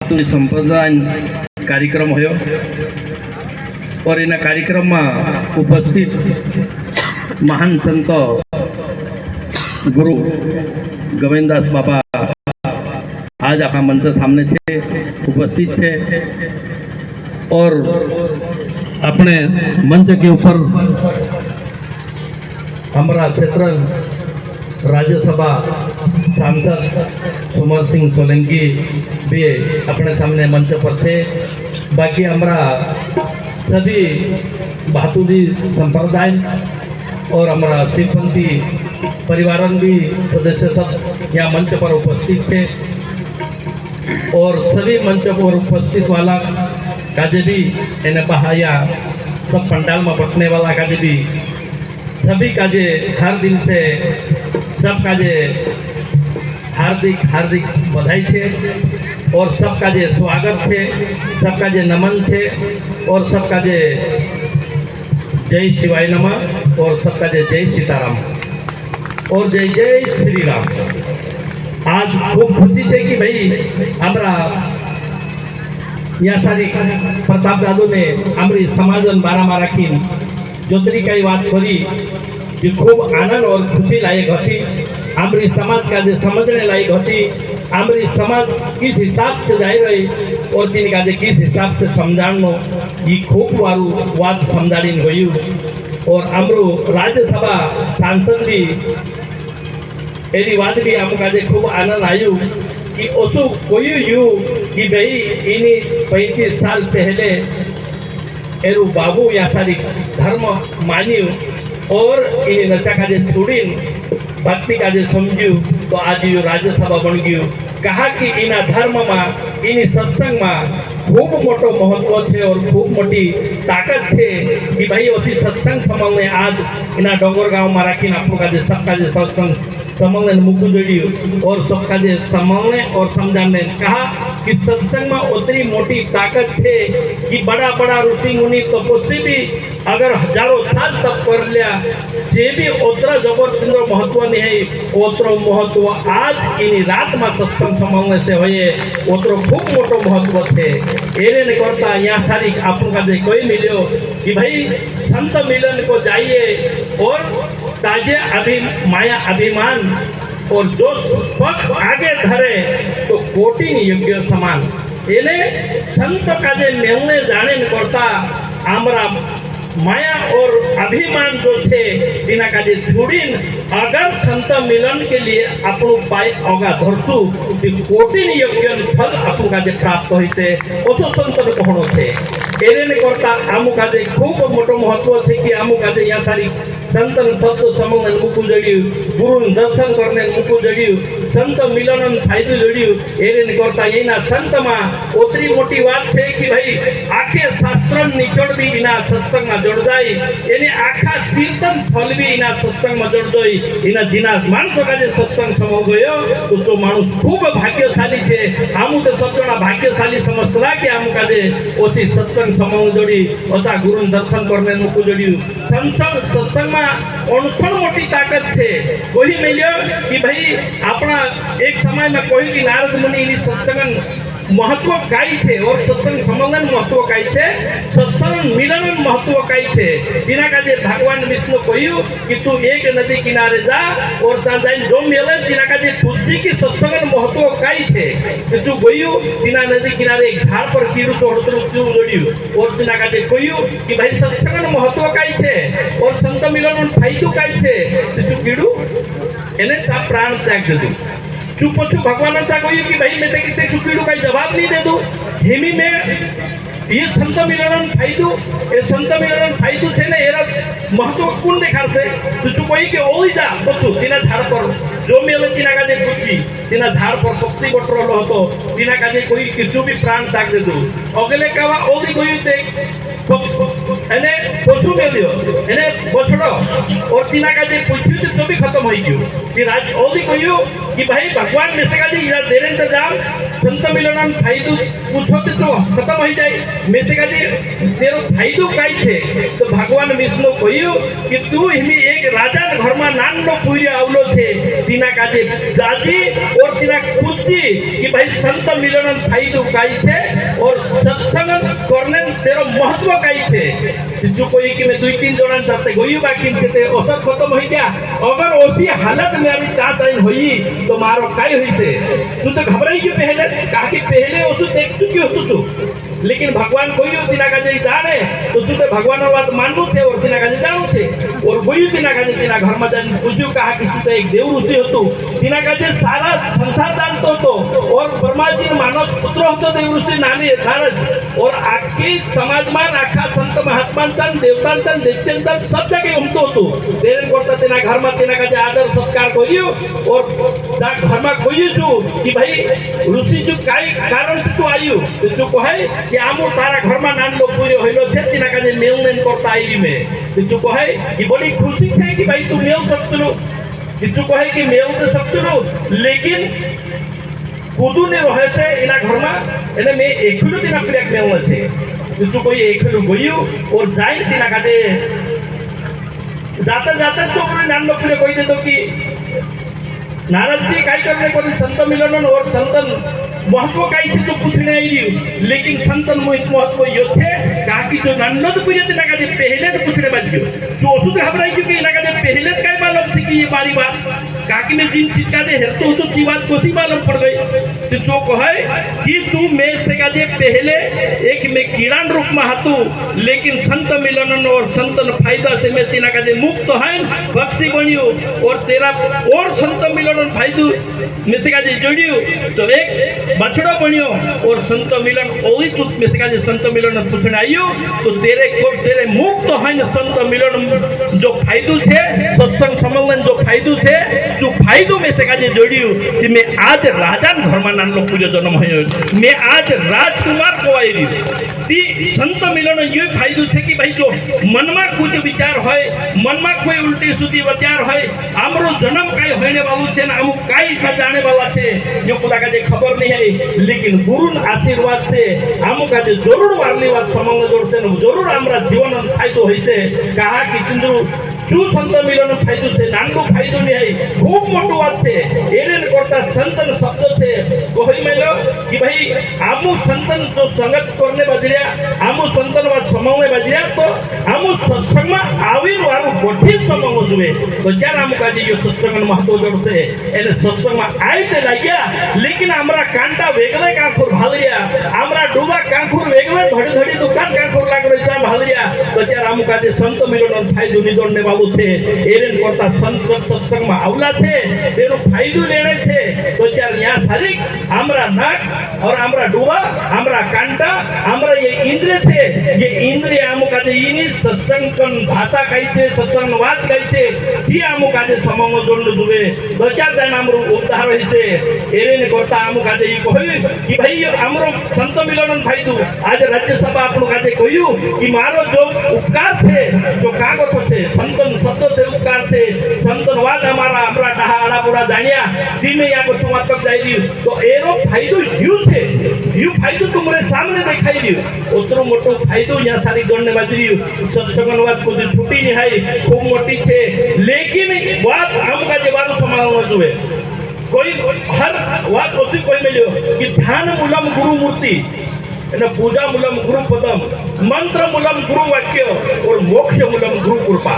संप्रदाय कार्यक्रम हो और इन कार्यक्रम में उपस्थित महान संत गुरु गोविंददास बाबा आज आपका मंच सामने छे उपस्थित छे और अपने मंच के ऊपर हमारा क्षेत्र राज्यसभा सांसद सुमर सिंह सोलंकी भी अपने सामने मंच पर थे। बाकी हमारा सभी भातुदी संप्रदाय और हमारा शिवपंथी परिवारन भी सदस्य सब यहाँ मंच पर उपस्थित थे और सभी मंच पर उपस्थित वाला काजे भी एने बहाया सब पंडाल में बटने वाला काजे भी सभी काजे हर दिन से सब काजे हार्दिक हार्दिक बधाई छे और सब काजे स्वागत छे, सब काजे नमन छे और सब काजे जय शिवाय नमः और सब काजे जय सीताराम और जय जय श्री राम। आज खूब खुशी है कि भाई हमारा यहाँ सारी प्रताप दादू ने हमारी समाजन बारा में राखी जो तरीका बात करी कि खूब आनंद और खुशी लायक थी। हमारी समाज का जो समझने लायक थी, हमारी समाज किस हिसाब से जाए रही और तीन का किस हिसाब से समझानो ये खूब वारू बात समझाड़ी गई और अमरू राज्यसभा सांसद भी एरी बात भी हमका खूब आनंद आयु कि ओसु कोई यू कि भाई इन्हीं 35 साल पहले एरू बाबू या सारी धर्म मान्यू और इन्हें नशा का छोड़ी भक्ति का समझू तो आज यो राज्यसभा बन गयु। कहा कि इना धर्म में इन सत्संग में खूब मोटो महत्व है और खूब मोटी ताकत है कि भाई उसी सत्संग समूह आज इना डोंगर गाँव में राखी आपका सबका सत्संग समूह मुकू जोड़ियो और सबका समूह और समझाने कहा कि सत्संग में उतनी मोटी ताकत है कि बड़ा बड़ा ऋषि मुनि तपस्वी भी अगर हजारों साल तप कर लिया जे भी उतरा जबरदस्त महत्व नहीं है उतरो महत्व आज इन रात में सत्संग समूह से हुए उतरो खूब मोटो महत्व है। एने नहीं करता यहाँ सारी आपका कोई मिलो कि भाई संत मिलन को जाइए और ताजे माया अभिमान और जो पग आगे धरे तो कोटि योग्य समान एने संत का निर्णय जाने न करता हमारा माया और अभिमान जो छे बिना का छुड़ीन अगर संत मिलन के लिए अपनो पाए अगा धरसु कोटि योग्य फल अपन का प्राप्त होइसे ओसो संत कहनो छे। एने ने करता आमु का खूब मोटो महत्व है कि आमु का यहाँ सारी संतन शब्द समूह मुकु जड़ियु गुरु दर्शन करने मुकु जड़ियु संत मिलन फायदो जड़ियु। एने ने करता एना संत में ओतरी मोटी बात है कि भाई आखे शास्त्र निचोड़ भी इना सत्संग में जोड़ जाए एने आखा कीर्तन फल भी इना सत्संग में जोड़ जाए इना जिना मानसो का सत्संग समूह गयो तो मानुष खूब भाग्यशाली है। आमु तो सत्संग भाग्यशाली समझला कि आमु का ओसी सत्संग समूह जोड़ी ओसा गुरु दर्शन करने मुकु जोड़ी सत्संग में अणुषण मोटी ताकत है। कोई मिलो कि भाई अपना एक समय में कोई कि नारद मुनि सत्संग महत्व काई छे और सत्संग संबंधन महत्व काई छे सत्संग मिलन महत्व काई छे बिना का भगवान विष्णु कहू कि तू एक नदी किनारे जा और ता जाई जो मिले बिना का बुद्धि की सत्संग महत्व काई छे कि तू गयू बिना नदी किनारे एक झाड़ पर कीड़ू चढ़तरू तू जोड़ियो और बिना का कहू कि भाई सत्संग महत्व काई छे और संत मिलन फायदो काई छे तू कीड़ू एने ता प्राण त्याग दे चुप चुप भगवान कहू कि भाई मैं कितने चुपीड़ू का जवाब नहीं दे दूँ हेमी में ये संत मिलन फायदो ये संत मिलन फायदो थे ना एरा महत्वपूर्ण देखा से तो तू कोई के ओई जा पछू तिना झाड़ पर जो मेले तिना का बुद्धि तिना झाड़ पर पक्षी बटर हतो तिना का कोई किछु भी प्राण त्याग दे दू अगले कावा ओदी कोई ते एने पशु मेलियो एने बछड़ो और तिना का पूछ्यू तो भी खत्म हो गयो कि राज ओदी कहू कि भाई भगवान में से का इरा देरे इंतजाम संत मिलन फायदो पूछो तो खत्म हो जाए में से काजे तेरो फायदो काई छे तो भगवान विष्णु कहियो कि तू हिमी एक राजा घर में नानो पूरी आवलो छे तीना काजे दादी और तीना खुशी कि भाई संत मिलन फायदो काई छे और सत्संग करने तेरो महत्व काई छे जो कोई कि मैं 2-3 जणन साथे गयो बाकी ते औसत खत्म हो गया अगर ओसी हालत मेरी ताइन होई तो मारो काई होई से तू तो घबराई क्यों पहले कहा कि पहले ओसु देख चुकी हो तू लेकिन भगवान कोई तीना का जाने तो तू तो भगवान बात मानू थे और तीना का जानू थे और कोई तीना का तीना घर में जान पूछू कहा कि तू तो एक देव ऋषि हो तू तीना का सारा संसार जानतो तो और ब्रह्मा जी मानव पुत्र होतो देव ऋषि नानी नारद और आखी समाज में आखा संत महात्मा देवता दैत्य सब जगह घूमतो तो तेरे करता तेना घर में तेना का आदर सत्कार करियो और घर में कहियो तू कि भाई ऋषि जो काई कारण से तू आयु तो तू कहे कि आमो तारा घर में नान लोग पूरे होइलो छे तीना का मेलमेन करता आईरी में तो तू कहे कि बड़ी खुशी छे कि भाई तू मेल सकतलो कि तू कहे कि मेल तो सकतलो लेकिन कुदू ने रहे छे इना घर में एने मैं एकलो तीना प्लेट मेल छे तो तू कोई एकलो गयो और जाई तीना का जाते जाते तो अपने नान लोग कही दे तो कि नारद जी काय करने को संत मिलन और संतन महत्व काई से तो पूछने आई लेकिन संतन महत्व यो थे कहा कि जो नन्नद पूजे ते लगा दे पहले तो पूछने बात जो ओसु तो घबराई क्योंकि लगा दे पहले काय मालूम थी कि ये बारी बात कहा कि मैं जिन चीज का दे हेतु तो की बात कोसी मालूम पड़ गई तो जो कहे कि तू मैं से का दे पहले एक में कीड़ान रूप में हाथू लेकिन संत मिलन और संतन फायदा से मैं तीना का दे मुक्त है बख्शी बनियो और तेरा और संत मिलन फायदो में से का दे जोड़ियो तो एक बछड़ा बनियो और संत मिलन ओई तू में से का दे संत मिलन पूछने आइयो तो तेरे मुक्त है संत मिलन जो फायदो छे सत्संग सम्मेलन जो फायदो छे जो फायदो में से का दे जोड़ियो कि मैं आज राजा घर में नान लोग पूजा जन्म है मैं आज राजकुमार को आई ती संत मिलन ये फायदो छे कि भाई जो मन में कुछ विचार है मन में कोई उल्टी सीधी विचार है हमरो जन्म काय होने वालो छे ना हम काय जाने वाला छे जो खुदा का खबर नहीं है लेकिन गुरु आशीर्वाद से हम का जरूर वाली बात समंग जोड़ से जरूर हमरा जीवन फायदो होइसे कहा कि किंतु जो संत मिलन फायदो से नानको फायदो नहीं है खूब मोटो बात छे एने करता संतन शब्द छे कोई मेलो कि भाई आमु संतन जो संगत करने बजरिया आमु संतन बात समंग बजरिया तो आमु सत्संग में आवी वारो गोठी समंग जुए तो जान हम का जो सत्संग महत्व जोड़ से एने सत्संग में आए ते लाग्या लेकिन हमरा कांटा वेगळे कांखुर भालिया हमरा डुबा कांखुर वेगळे धडी धडी दुकान कांखुर लागले सा भालिया तो जान हम का संत मिलन फायदो निदोड़ने वालो छे एरेन करता संत सत्संग में आवला छे तेरो फायदो लेने छे तो जान यहाँ सारिक हमरा नाक और हमरा डुबा हमरा कांटा हमरा ये इंद्रिय छे ये इंद्रिय हम का इनी सत्संग कन भाषा कई छे सत्संग वात कई छे जी हम का समंग जोड़ने जुवे तो जान जान हमरो उद्धार होइसे एरेन करता हम का कहि कि भाई हमरो संत मिलन फायदो आज राज्यसभा आपन का कहियो कि मारो जो उपकार छे जो कागज छे संतन शब्द से उपकार छे संतन वात हमारा हमरा डाहा आड़ा बुड़ा जानिया दिन या को तुम तक जाई दी तो एरो फायदो यू फायदो तुमरे सामने दिखाई दियो उतरो मोटो फायदो या सारी गणने बाजरी सत्संगन वात को छुट्टी नहीं है खूब मोटी छे लेकिन बात हम का बारो समालो जुए कोई हर बात ओसी कोई मिलियो कि ध्यान मूलम गुरु मूर्ति पूजा मूलम गुरु पदम मंत्र मूलम गुरु वाक्य और मोक्ष मूलम गुरु कृपा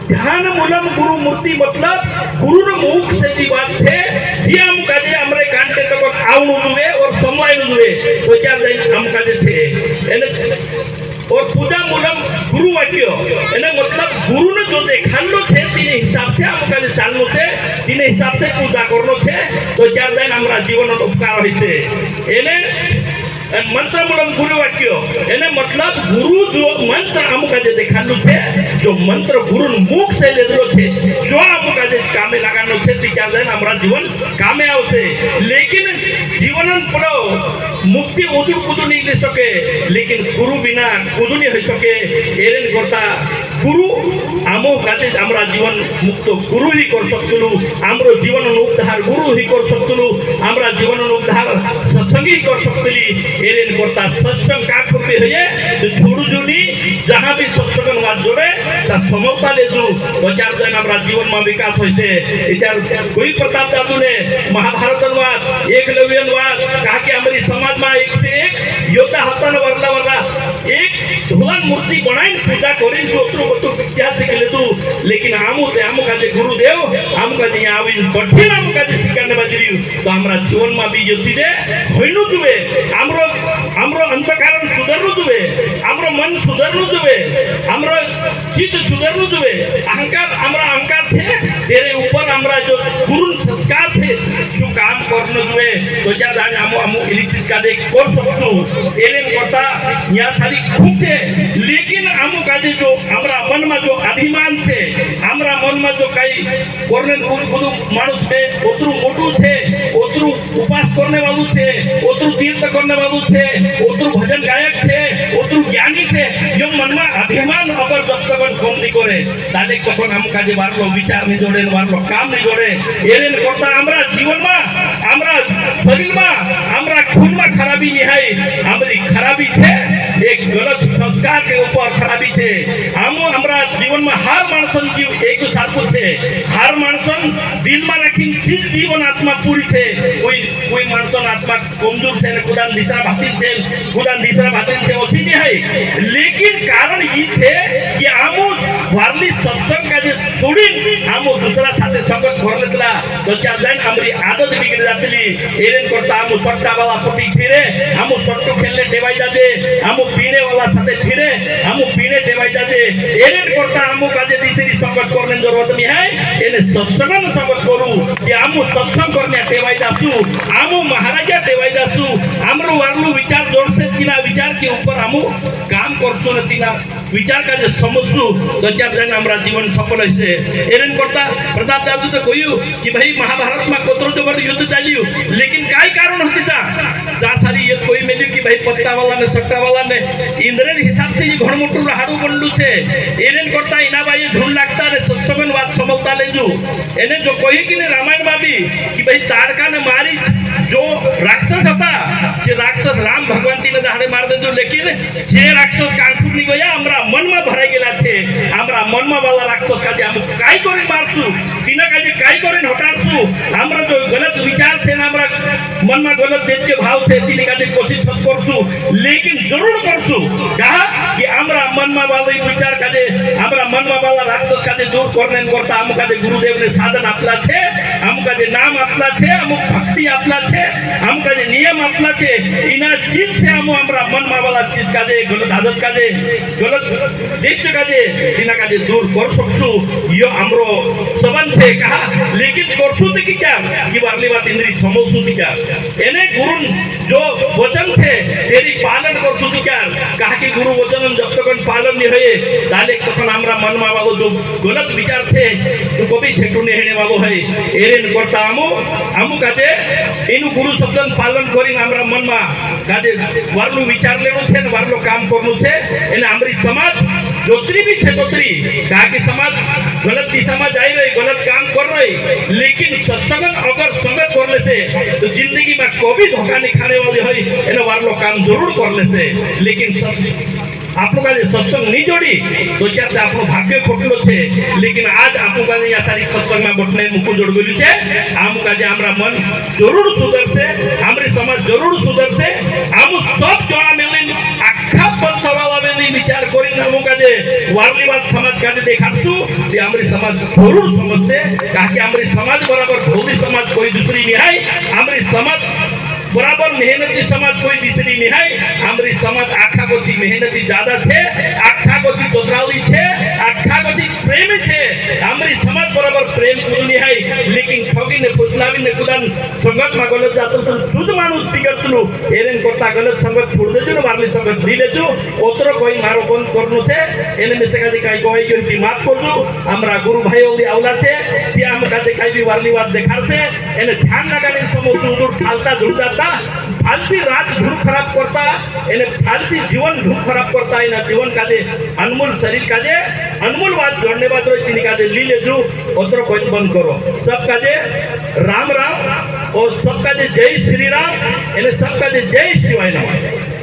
ध्यान मूलम गुरु मूर्ति मतलब गुरु मुख से दी बात है ये हम काजे हमरे कांटे तक आवनु जुए और समवाय जुए तो क्या हम काजे थे और पूजा मूलम गुरु वाक्य एने मतलब गुरु ने जो देखानो छे तीने हिसाब से हम काजे चालनो छे तीने हिसाब से पूजा करनो छे तो क्या देन हमरा जीवन उपकार होइसे एने मंत्र मूलम गुरु वाक्य एने मतलब गुरु जो मंत्र हम काजे देखानो छे जो मंत्र गुरु मुख से लेदलो छे जो हम काजे कामे लगानो छे ती क्या देन हमरा जीवन कामे आवसे लेकिन जीवनन पड़ो मुक्ति उदू कुदू नहीं ले सके लेकिन गुरु बिना कुदू नहीं हो सके एरेन करता गुरु आमो काजे हमरा जीवन मुक्त गुरु ही कर सकतलु हमरो जीवन उद्धार गुरु ही कर सकतलु हमरा जीवन उद्धार सत्संग ही कर सकतली एरेन करता सत्संग का करते है तो छोड़ू जुनी जहां भी सत्संग वाद जोड़े ता समता ले जो बचार जन हमरा जीवन में विकास होइसे इचार कोई प्रताप दादू ने महाभारत वाद एकलव्य वाद कहा कि हमारी समाज में एक से एक योद्धा हतन वरला वरला एक भगवान मूर्ति बनाई पूजा करी जोत्रो बतो क्या सिखले तू लेकिन हमू का गुरुदेव हम का जे आविन कठिन हम का जे सिखाने बाजरी तो हमरा जीवन में भी योति दे होइनु दुवे हमरो अंतःकरण सुधरनु दुवे हमरो मन सुधरनु दुवे हमरो चित्त सुधरनु दुवे अहंकार हमरा अहंकार थे तेरे ऊपर हमरा जो गुरु संस्कार थे जो काम करने दुवे तो जा जाने हमो इलिटिस का देख कर सकसु एलेन करता या सारी खूब थे लेकिन हमो का जो हमरा मन में जो अभिमान थे हमरा मन में जो कई करने गुरु मानुष थे ओतरु मोटू थे ओतरु उपास करने वालू थे ओतरु तीर्थ करने वालू थे ओतरु भजन गायक थे ओतरु ज्ञानी थे जो मन में अभिमान अगर जब तक कम नहीं करे ताले कखन हम का जे वारलो विचार नहीं जोड़े वारलो काम नहीं जोड़े एलेन करता हमरा जीवन में हमरा शरीर में हमरा खून में खराबी नहीं है हमारी खराबी थे एक गलत संस्कार के ऊपर खराबी थे हमरा जीवन में हर मानसन जीव एक सारखो थे हर मानसन दिल में रखी चीज जीवन आत्मा पूरी थे कोई मानसन आत्मा कमजोर थे खुदान दिशा भाती थे ओसी नहीं है लेकिन कारण ये थे कि हमू वारली सत्संग का जे छोड़ी हमू दूसरा साथे संगत कर लेतला तो क्या जान हमारी आदत बिगड़ जातली एरेन करता हमू सट्टा वाला पटी फिरे हमू सट्टू खेलने देवाई जाते हमू पीने वाला साथे फिरे हमू पीने देवाई जाते एरेन करता हमू का जे तीसरी संगत करने जरूरत नहीं है एने सत्संग संगत करू कि हमू सत्संग करने देवाई जासु हमू महाराजा देवाई जासु हमरो वारलू विचार जोड़ से तीना विचार के ऊपर हमू काम करसु न तीना विचार का जे समझसु तो क्या जान हमरा जीवन सफल होइसे एरेन करता प्रताप दादू तो कहू कि भाई महाभारत में कतरो जबर युद्ध चालियो लेकिन काई कारण होती जा सारी ये कोई मेल्यू कि भाई पत्ता वाला ने सट्टा वाला ने इंद्रेर हिसाब से ये घणमोटू हाडू बंडू छे एरेन करता इना भाई धुन लागता रे सत्संगन बात समझता लेजू एने जो कही कि ने रामायण बाबी कि भाई तारका ने मारी जो राक्षस था जे राक्षस राम भगवंती ने दाड़े मार देजो लेकिन जे राक्षस कांसुर नहीं गया हमरा मन में भराई गेला छे हमरा मन में वाला राक्षस का जे हम काई करे मारसु बिना का जे काई करे हटासु हमरा जो गलत विचार थे ना हमरा मन में गलत देश के भाव थे तीन का जे कोशिश करसु लेकिन जरूर करसु कहा कि हमरा मन में वाला विचार का जे हमरा मन में वाला राक्षस का जे दूर करने करता हम का जे गुरुदेव ने साधन आपला छे हम का जे नाम आपला छे हम भक्ति आपला छे हम का जे नियम आपला छे इना चीज से हम हमरा मन में वाला चीज का जे गलत आदत का जे गलत देश का जे इना का जे दूर कर सकसु यो हमरो सबन छे कहा लेकिन करसु ते की क्या कि वारली बात इंद्री समझसु ती क्या एने गुरु जो वचन थे तेरी पालन करसु ती क्या कहा कि गुरु वचन जब तक पालन नहीं होए ताले तखन हमरा मन में वालो जो गलत विचार थे तो कभी छेटू नहीं हेने वालो है एरेन करता हमू काजे इनु गुरु शब्दन पालन करी हमरा मन में काजे वारलू विचार लेनो छे ने वारलो काम करनु छे एने हमरी समाज जोत्री भी छे तोत्री कहा कि समाज गलत दिशा में जाई रही गलत काम कर रही लेकिन सत्संग अगर संगत कर ले से तो जिंदगी में कभी धोखा नहीं खाने वाली है एने वारलो काम जरूर कर ले से लेकिन आपको का सत्संग नहीं जोड़ी तो क्या आपको भाग्य खोटलो छे लेकिन आज आपको का या सारी सत्संग में बटने मुकु जोड़ गलु छे हम का जे हमरा मन जरूर सुधर से हमरी समाज जरूर सुधर से हम सब जोड़ा मिलिन आखा पंचवाला में विचार करी हम का जे वारली बात समाज का जे देखासु जे हमरी समाज जरूर समझ से कहा कि हमरी समाज बराबर धोबी समाज कोई दूसरी नहीं है हमरी समाज बराबर मेहनती समाज कोई दूसरी नहीं है हमारी समाज आखा गोती मेहनती ज्यादा थे आखा गोती तोतराली थे आखा गोती प्रेमी थे हमारी समाज बराबर प्रेम कुदनी है लेकिन ठगी ने फुसलावी ने कुदान संगत में गलत जातो तो शुद्ध मानुष बिगड़तलु एरेन करता गलत संगत छोड़ देजो वारली संगत दी लेजो ओतरो कोई मारो बंद करनु छे एने में से काई कोई कि माफ करजो हमरा गुरु भाई ओली आवला छे જે આમ કાજે કઈ બી વારની વાત દેખાડશે એને ધ્યાન લગાડીને સમજવું દૂર ચાલતા ધૂળતા ફાલતી રાત ધૂળ ખરાબ કરતા એને ફાલતી જીવન ધૂળ ખરાબ करता है ना जीवन काजे अनमोल शरीर काजे अनमोल बात जोड़ने बात रोज तीन काजे ली ले जो उधर कोई बंद करो सब काजे राम राम और सब काजे जय श्री राम इन्हें सब काजे जय शिवाय नमः।